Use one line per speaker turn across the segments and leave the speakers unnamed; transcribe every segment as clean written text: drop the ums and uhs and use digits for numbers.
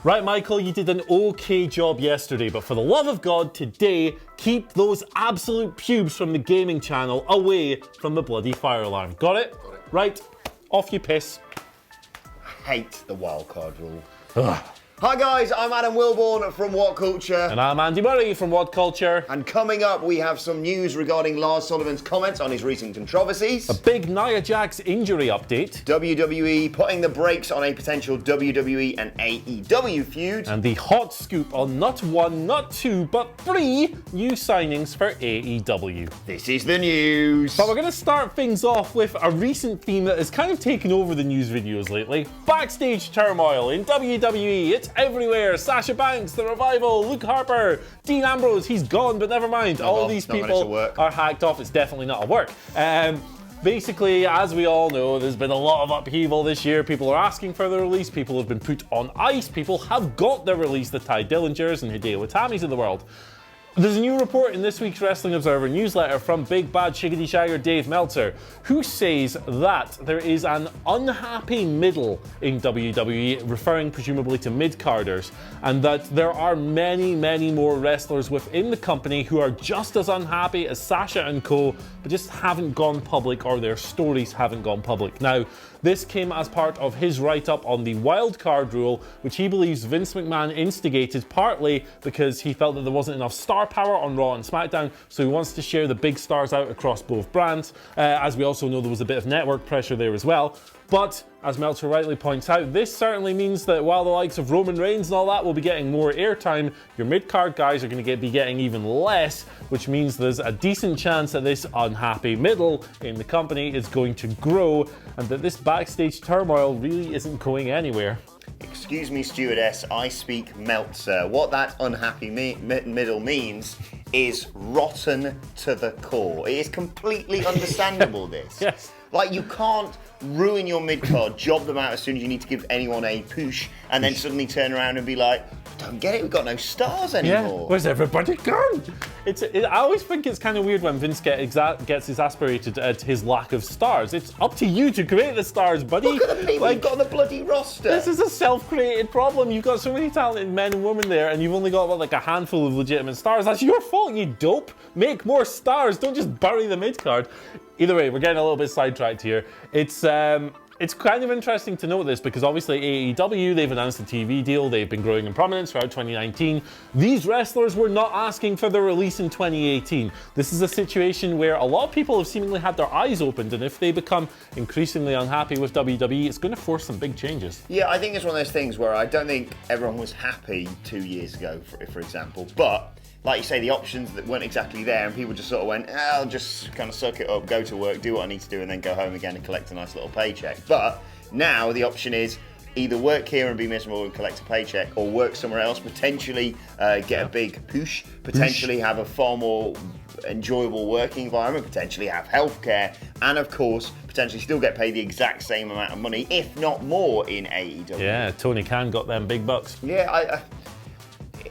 Right, Michael, you did an okay job yesterday, but for the love of God, today, keep those absolute pubes from the gaming channel away from the bloody fire alarm. Got it?
Got it.
Right, off you piss.
I hate the wildcard rule. Ugh. Hi guys, I'm Adam Wilborn from WhatCulture.
And I'm Andy Murray from WhatCulture.
And coming up, we have some news regarding Lars Sullivan's comments on his recent controversies.
A big Nia Jax injury update.
WWE putting the brakes on a potential WWE and AEW feud.
And the hot scoop on not one, not two, but 3 new signings for AEW.
This is the news.
But we're going to start things off with a recent theme that has kind of taken over the news videos lately. Backstage turmoil in WWE. It's everywhere. Sasha Banks, The Revival, Luke Harper, Dean Ambrose, he's gone, but never mind. All these people are hacked off. It's definitely not a work. Basically, as we all know, there's been a lot of upheaval this year. People are asking for their release. People have been put on ice. People have got their release, the Ty Dillingers and Hideo Itamis of the world. There's a new report in this week's Wrestling Observer newsletter from Big Bad Shiggity Shagger Dave Meltzer, who says that there is an unhappy middle in WWE, referring presumably to mid-carders, and that there are many, many more wrestlers within the company who are just as unhappy as Sasha and co, but just haven't gone public, or their stories haven't gone public. Now, this came as part of his write-up on the wildcard rule, which he believes Vince McMahon instigated partly because he felt that there wasn't enough star power on Raw and SmackDown, so he wants to share the big stars out across both brands. As we also know, there was a bit of network pressure there as well. But, as Meltzer rightly points out, this certainly means that while the likes of Roman Reigns and all that will be getting more airtime, your mid-card guys are going to be getting even less, which means there's a decent chance that this unhappy middle in the company is going to grow, and that this backstage turmoil really isn't going anywhere.
Excuse me, stewardess, I speak Meltzer. What that unhappy middle means is rotten to the core. It is completely understandable, this.
Yes.
Like, you can't ruin your mid-card, job them out as soon as you need to give anyone a push, and then suddenly turn around and be like, don't get it, we've got no stars anymore.
Yeah, where's everybody gone? I always think it's kind of weird when Vince gets exasperated at his lack of stars. It's up to you to create the stars, buddy.
Look at the people you've got on the bloody roster.
This is a self-created problem. You've got so many talented men and women there, and you've only got like a handful of legitimate stars. That's your fault, you dope. Make more stars. Don't just bury the mid-card. Either way, we're getting a little bit sidetracked here. It's kind of interesting to note this because obviously AEW, they've announced a TV deal, they've been growing in prominence throughout 2019. These wrestlers were not asking for their release in 2018. This is a situation where a lot of people have seemingly had their eyes opened, and if they become increasingly unhappy with WWE, it's going to force some big changes.
Yeah, I think it's one of those things where I don't think everyone was happy 2 years ago, for example, but like you say, the options that weren't exactly there, and people just sort of went, I'll just kind of suck it up, go to work, do what I need to do, and then go home again and collect a nice little paycheck. But now the option is either work here and be miserable and collect a paycheck, or work somewhere else, potentially get a big push, potentially have a far more enjoyable working environment, potentially have healthcare, and of course, potentially still get paid the exact same amount of money, if not more, in AEW.
Yeah, Tony Khan got them big bucks.
Yeah,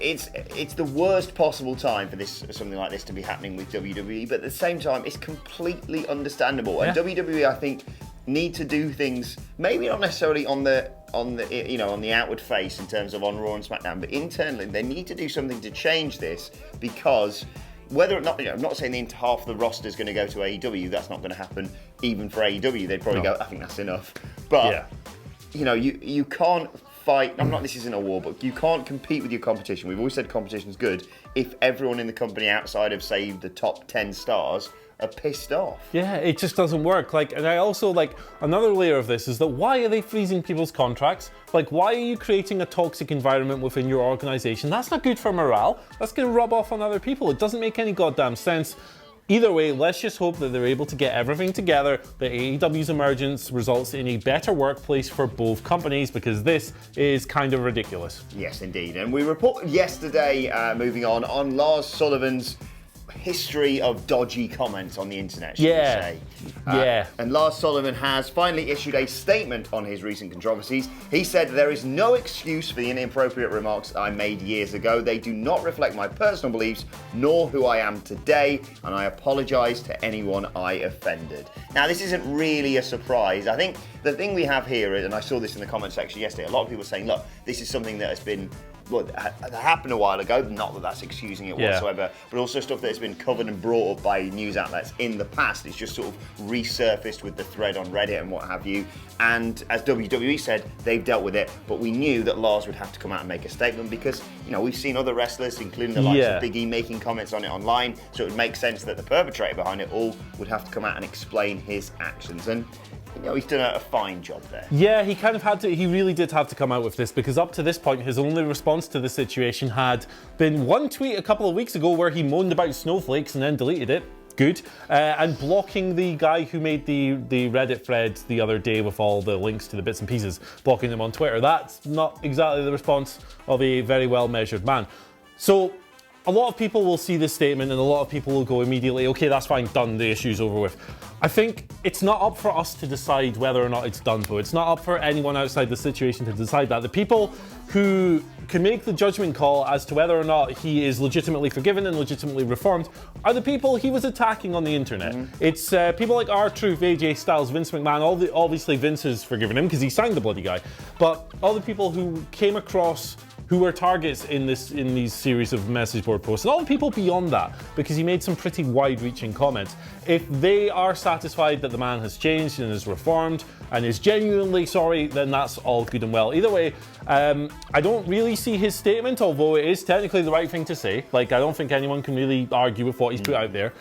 It's the worst possible time for something like this to be happening with WWE, but at the same time, it's completely understandable. Yeah. And WWE, I think, need to do things maybe not necessarily on the outward face in terms of on Raw and SmackDown, but internally they need to do something to change this, because whether or not, I'm not saying half the roster is going to go to AEW. That's not going to happen even for AEW. They'd probably go, I think that's enough. But you can't fight. This isn't a war, but you can't compete with your competition. We've always said competition's good if everyone in the company outside of, say, the top 10 stars are pissed off. Yeah,
it just doesn't work. And I also, another layer of this is that why are they freezing people's contracts? Why are you creating a toxic environment within your organization? That's not good for morale. That's going to rub off on other people. It doesn't make any goddamn sense. Either way, let's just hope that they're able to get everything together, that AEW's emergence results in a better workplace for both companies, because this is kind of ridiculous.
Yes, indeed. And we reported yesterday, moving on Lars Sullivan's history of dodgy comments on the internet, should we say. And Lars Sullivan has finally issued a statement on his recent controversies. He said, "There is no excuse for the inappropriate remarks I made years ago. They do not reflect my personal beliefs, nor who I am today, and I apologise to anyone I offended." Now, this isn't really a surprise. I think the thing we have here, and I saw this in the comment section yesterday, a lot of people saying, look, this is something that has been happened a while ago, not that that's excusing it whatsoever, but also stuff that has been covered and brought up by news outlets in the past. It's just sort of resurfaced with the thread on Reddit and what have you. And as WWE said, they've dealt with it, but we knew that Lars would have to come out and make a statement because, we've seen other wrestlers, including the likes of Big E, making comments on it online, so it would make sense that the perpetrator behind it all would have to come out and explain his actions. And he's done a fine job there.
Yeah, he kind of had to, he really did have to come out with this because up to this point, his only response to the situation had been one tweet a couple of weeks ago where he moaned about snowflakes and then deleted it. Good. And blocking the guy who made the Reddit thread the other day with all the links to the bits and pieces, blocking them on Twitter. That's not exactly the response of a very well measured man. So, a lot of people will see this statement and a lot of people will go immediately, okay, that's fine, done, the issue's over with. I think it's not up for us to decide whether or not it's done though. It's not up for anyone outside the situation to decide that. The people who can make the judgment call as to whether or not he is legitimately forgiven and legitimately reformed are the people he was attacking on the internet. It's people like R-Truth, AJ Styles, Vince McMahon, obviously Vince has forgiven him because he signed the bloody guy, but all the people who came across who were targets in these series of message board posts, and all the people beyond that, because he made some pretty wide-reaching comments. If they are satisfied that the man has changed and is reformed and is genuinely sorry, then that's all good and well. Either way, I don't really see his statement, although it is technically the right thing to say. I don't think anyone can really argue with what he's put out there.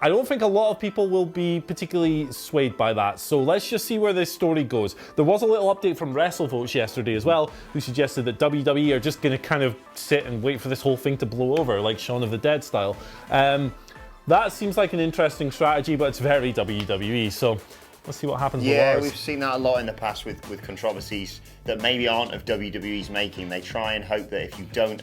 I don't think a lot of people will be particularly swayed by that. So let's just see where this story goes. There was a little update from WrestleVotes yesterday as well, who suggested that WWE are just going to kind of sit and wait for this whole thing to blow over, like Shaun of the Dead style. That seems like an interesting strategy, but it's very WWE. So let's see what happens with Lars.
We've seen that a lot in the past with controversies that maybe aren't of WWE's making. They try and hope that if you don't,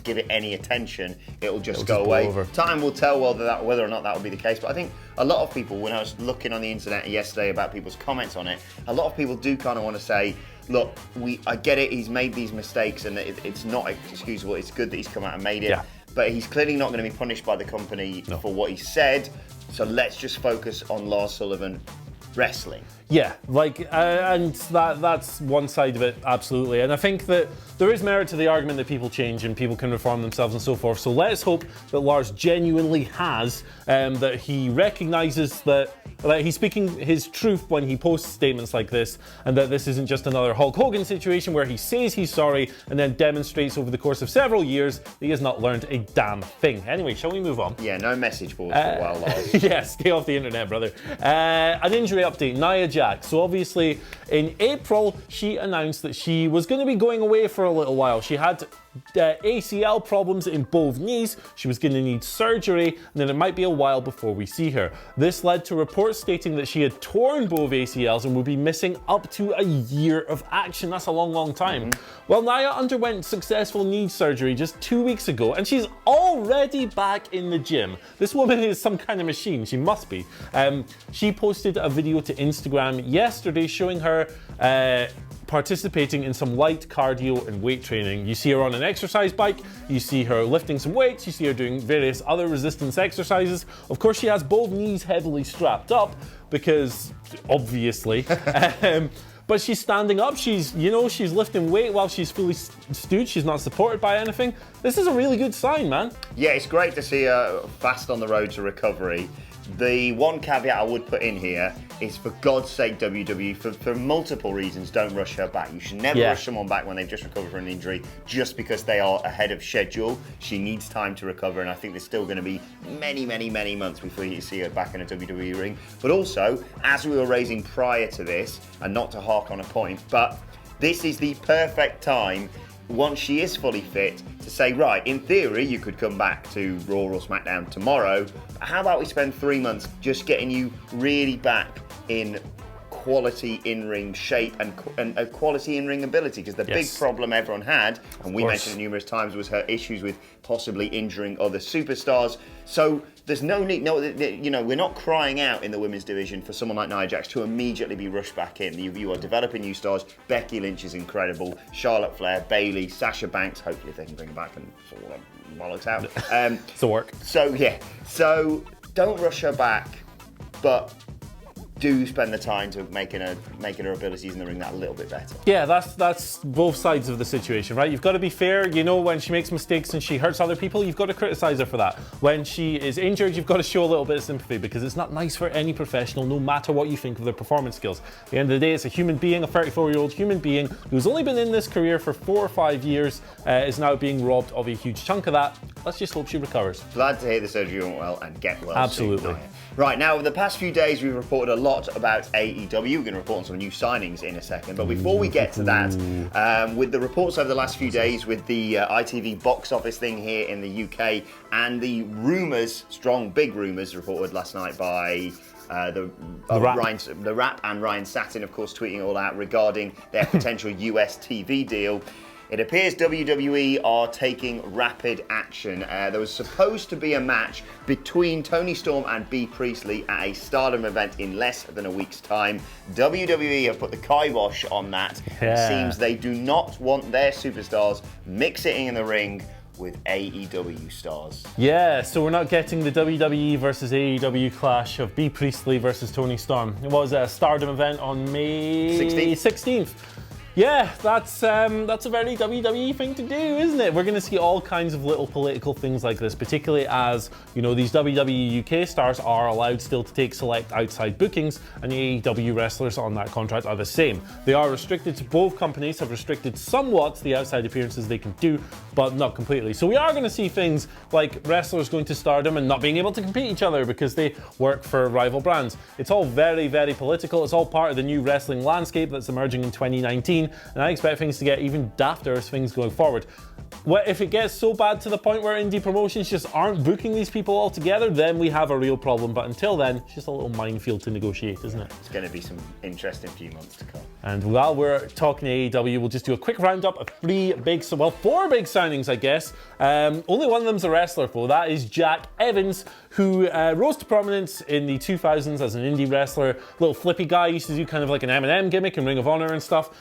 give it any attention, it'll just go away. Over. Time will tell whether or not that will be the case. But I think a lot of people, when I was looking on the internet yesterday about people's comments on it, a lot of people do kind of want to say, look, I get it, he's made these mistakes and it's not excusable. It's good that he's come out and made it. Yeah. But he's clearly not going to be punished by the company for what he said. So let's just focus on Lars Sullivan wrestling.
Yeah, and that's one side of it, absolutely. And I think that there is merit to the argument that people change and people can reform themselves and so forth. So let's hope that Lars genuinely has, that he recognises that he's speaking his truth when he posts statements like this, and that this isn't just another Hulk Hogan situation where he says he's sorry and then demonstrates over the course of several years that he has not learned a damn thing. Anyway, shall we move on?
Yeah, no message boards for a while, Lars.
Yeah, stay off the internet, brother. An injury update, Nia Jax. So obviously in April, she announced that she was going to be going away for a little while. She had ACL problems in both knees. She was going to need surgery, and then it might be a while before we see her. This led to reports stating that she had torn both ACLs and would be missing up to a year of action. That's a long, long time. Well, Nia underwent successful knee surgery just 2 weeks ago, and she's already back in the gym. This woman is some kind of machine. She must be. She posted a video to Instagram yesterday showing her participating in some light cardio and weight training. You see her on an exercise bike, you see her lifting some weights, you see her doing various other resistance exercises. Of course, she has both knees heavily strapped up because, obviously, but she's standing up, she's lifting weight while she's fully stood, she's not supported by anything. This is a really good sign, man.
Yeah, it's great to see her fast on the road to recovery. The one caveat I would put in here is, for God's sake, WWE, for multiple reasons, don't rush her back. You should never rush someone back when they've just recovered from an injury just because they are ahead of schedule. She needs time to recover, and I think there's still going to be many, many, many months before you see her back in a WWE ring. But also, as we were raising prior to this, and not to hark on a point, but this is the perfect time, once she is fully fit, to say, right, in theory, you could come back to Raw or SmackDown tomorrow. How about we spend 3 months just getting you really back in quality in-ring shape and a quality in-ring ability, because the big problem everyone had, and we mentioned it numerous times, was her issues with possibly injuring other superstars. So there's no need, we're not crying out in the women's division for someone like Nia Jax to immediately be rushed back in. You are developing new stars. Becky Lynch is incredible. Charlotte Flair, Bayley, Sasha Banks, hopefully if they can bring her back and sort all that bollocks out.
It's a work.
So don't rush her back, but do spend the time to making her abilities in the ring that a little bit better.
Yeah, that's both sides of the situation, right? You've got to be fair. When she makes mistakes and she hurts other people, you've got to criticize her for that. When she is injured, you've got to show a little bit of sympathy, because it's not nice for any professional, no matter what you think of their performance skills. At the end of the day, it's a human being, a 34-year-old human being who's only been in this career for 4 or 5 years, is now being robbed of a huge chunk of that. Let's just hope she recovers.
Glad to hear the surgery went well, and get well
Absolutely.
soon. Right, now, over the past few days, we've reported a lot about AEW. We're going to report on some new signings in a second. But before we get to that, with the reports over the last few days, with the ITV box office thing here in the UK, and the rumours, big rumours, reported last night by the Rap and Ryan Satin, of course, tweeting all out regarding their potential US TV deal. It appears WWE are taking rapid action. There was supposed to be a match between Toni Storm and Bea Priestley at a Stardom event in less than a week's time. WWE have put the kibosh on that. It seems they do not want their superstars mixing in the ring with AEW stars. Yeah,
so we're not getting the WWE versus AEW clash of Bea Priestley versus Toni Storm. It was a Stardom event on May 16th. Yeah, that's a very WWE thing to do, isn't it? We're going to see all kinds of little political things like this, particularly as, these WWE UK stars are allowed still to take select outside bookings, and the AEW wrestlers on that contract are the same. They are restricted to both companies, have restricted somewhat the outside appearances they can do, but not completely. So we are going to see things like wrestlers going to Stardom and not being able to compete each other because they work for rival brands. It's all very, very political. It's all part of the new wrestling landscape that's emerging in 2019. And I expect things to get even dafter as things going forward. If it gets so bad to the point where indie promotions just aren't booking these people altogether, then we have a real problem. But until then, it's just a little minefield to negotiate, isn't it?
It's going to be some interesting few months to come.
And while we're talking AEW, we'll just do a quick roundup of 4 big signings, I guess. Only one of them's a wrestler, though. That is Jack Evans, who rose to prominence in the 2000s as an indie wrestler. Little flippy guy, used to do kind of like an M&M gimmick in Ring of Honor and stuff.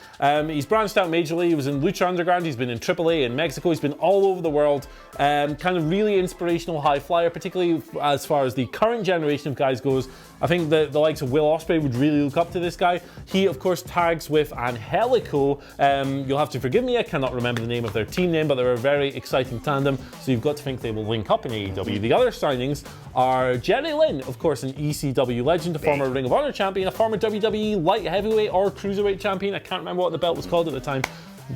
He's branched out majorly. He was in Lucha Underground. He's been in AAA in Mexico. He's been all over the world. Kind of really inspirational high flyer, particularly as far as the current generation of guys goes. I think the likes of Will Ospreay would really look up to this guy. He, of course, tags with Angelico. You'll have to forgive me, I cannot remember the name of their team name, but they're a very exciting tandem, so you've got to think they will link up in AEW. The other signings are Jerry Lynn, of course, an ECW legend, a former Ring of Honor champion, a former WWE light heavyweight or cruiserweight champion. I can't remember what the belt was called at the time.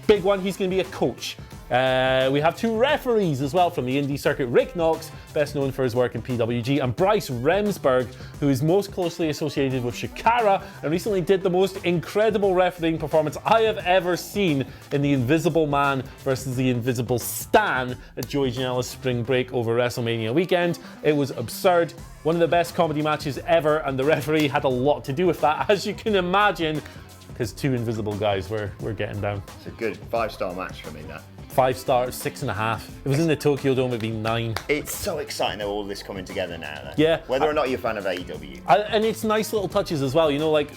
Big one, he's going to be a coach. We have 2 referees as well from the indie circuit. Rick Knox, best known for his work in PWG, and Bryce Remsburg, who is most closely associated with Shikara and recently did the most incredible refereeing performance I have ever seen in the Invisible Man versus the Invisible Stan at Joey Janela's Spring Break over WrestleMania weekend. It was absurd. One of the best comedy matches ever, and the referee had a lot to do with that, as you can imagine, because 2 invisible guys were getting down.
It's a good 5-star match for me, that.
5 stars, 6.5. If it was in the Tokyo Dome, it'd be 9.
It's so exciting that all this coming together now. Then.
Yeah.
Whether or not you're a fan of AEW.
And it's nice little touches as well, like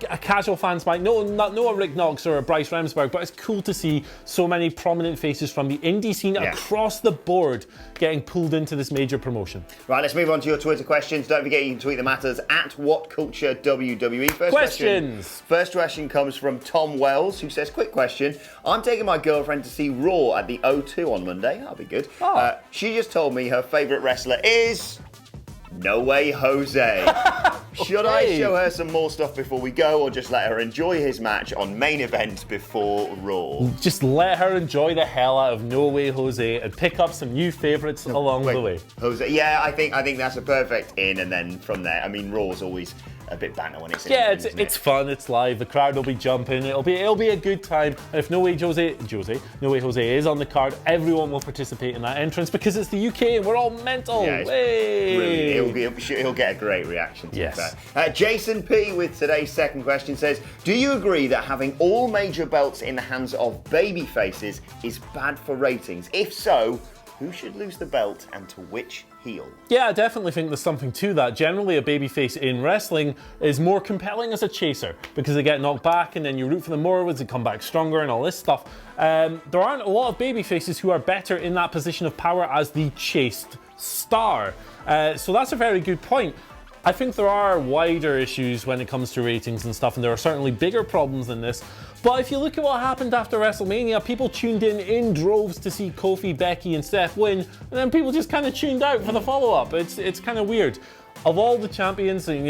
a casual fans might know a Rick Knox or a Bryce Remsburg, but it's cool to see so many prominent faces from the indie scene across the board getting pulled into this major promotion. Right, let's move on to your Twitter questions. Don't forget you can tweet them at us at WhatCulture WWE. First question comes from Tom Wells, who says, quick question. I'm taking my girlfriend to see Raw at the O2 on Monday. That'll be good. She just told me her favourite wrestler is... No Way Jose. Should I show her some more stuff before we go, or just let her enjoy his match on main event before Raw? Just let her enjoy the hell out of No Way Jose and pick up some new favourites along the way. Jose, yeah, I think that's a perfect in, and then from there, I mean, Raw's always
a bit banter when it's in.
Yeah,
the ring,
it's fun. It's live. The crowd will be jumping. It'll be a good time. And if No Way Jose is on the card, everyone will participate in that entrance because it's the UK and we're all mental.
Yeah, it's brilliant. He'll get a great reaction. To
Yes.
Jason P with today's second question says, do you agree that having all major belts in the hands of baby faces is bad for ratings? If so, who should lose the belt and to which heel?
Yeah, I definitely think there's something to that. Generally, a babyface in wrestling is more compelling as a chaser because they get knocked back and then you root for them more as they come back stronger and all this stuff. There aren't a lot of babyfaces who are better in that position of power as the chased star. So that's a very good point. I think there are wider issues when it comes to ratings and stuff, and there are certainly bigger problems than this. But if you look at what happened after WrestleMania, people tuned in droves to see Kofi, Becky, and Seth win, and then people just kind of tuned out for the follow-up. It's kind of weird. Of all the champions, and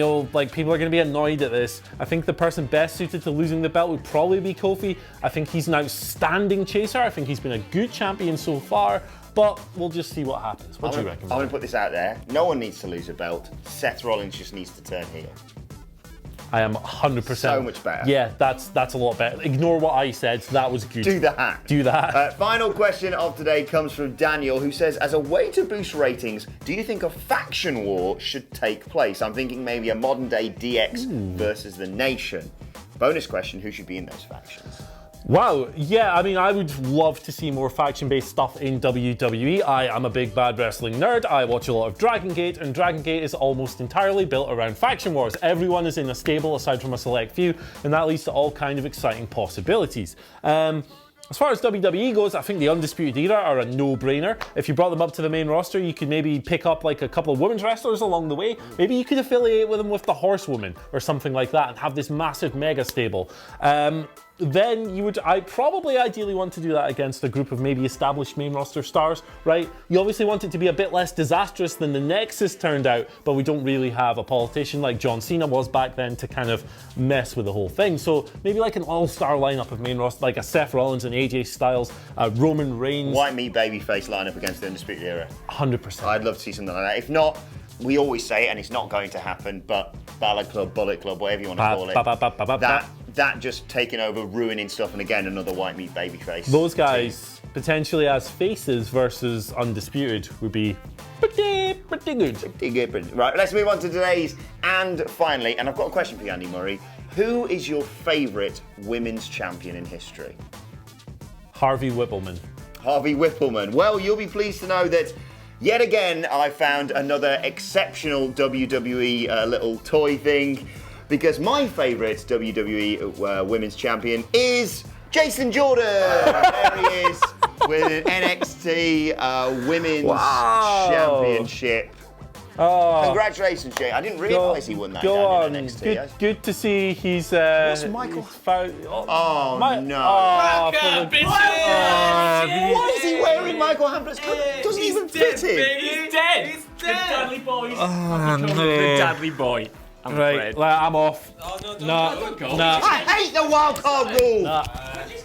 people are going to be annoyed at this, I think the person best suited to losing the belt would probably be Kofi. I think he's an outstanding chaser. I think he's been a good champion so far. But we'll just see what happens. What do you reckon?
I'm going to put this out there. No one needs to lose a belt. Seth Rollins just needs to turn heel.
I am 100%.
So much better.
Yeah, that's a lot better. Ignore what I said. That was good.
Do that.
Do that.
Final question of today comes from Daniel, who says, as a way to boost ratings, do you think a faction war should take place? I'm thinking maybe a modern-day DX versus the Nation. Bonus question, who should be in those factions?
Wow, yeah, I mean, I would love to see more faction-based stuff in WWE. I am a big bad wrestling nerd. I watch a lot of Dragon Gate, and Dragon Gate is almost entirely built around faction wars. Everyone is in a stable aside from a select few, and that leads to all kind of exciting possibilities. As far as WWE goes, I think the Undisputed Era are a no-brainer. If you brought them up to the main roster, you could maybe pick up like a couple of women's wrestlers along the way. Maybe you could affiliate with them with the Horsewoman or something like that and have this massive mega stable. Then I probably ideally want to do that against a group of maybe established main roster stars, right? You obviously want it to be a bit less disastrous than the Nexus turned out, but we don't really have a politician like John Cena was back then to kind of mess with the whole thing. So maybe like an all-star lineup of main roster, like a Seth Rollins and AJ Styles, Roman Reigns.
White meat babyface lineup against the Undisputed Era.
100%.
I'd love to see something like that. If not, we always say it, and it's not going to happen, but Balor Club, Bullet Club, whatever you want to call it, that just taking over, ruining stuff, and again, another white meat babyface.
Those guys, potentially as faces versus Undisputed, would be pretty good.
Pretty good. Right, let's move on to today's, and finally, and I've got a question for you, Andy Murray. Who is your favourite women's champion in history?
Harvey Whippleman.
Harvey Whippleman. Well, you'll be pleased to know that yet again, I found another exceptional WWE little toy thing, because my favourite WWE Women's Champion is Jason Jordan. There he is with an NXT Women's Championship.
Oh.
Congratulations, Jay. I didn't realise he won that down in NXT.
Good to see he's...
What's Michael?
No.
Why is he wearing Michael Hamflett's coat? Doesn't even fit him.
He's dead. He's dead. The Dudley Boys.
Oh, no.
The Dudley Boy.
Right, I'm off.
No.
I hate the wild card rule.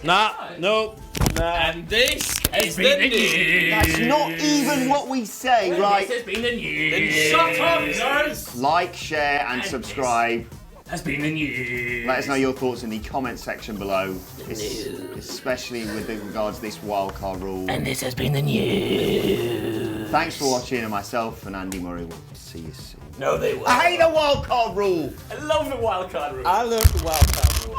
No.
And this is the news.
That's not even what we say, right?
This has been the news. Then shut up, nerds.
Like, share, and subscribe.
Has been the news.
Let us know your thoughts in the comment section below, especially with regards to this wildcard rule.
And this has been the news.
Thanks for watching, and myself and Andy Murray will see you soon.
No, they won't.
I hate the wildcard rule.
I love the wildcard rule.
I love the wildcard rule.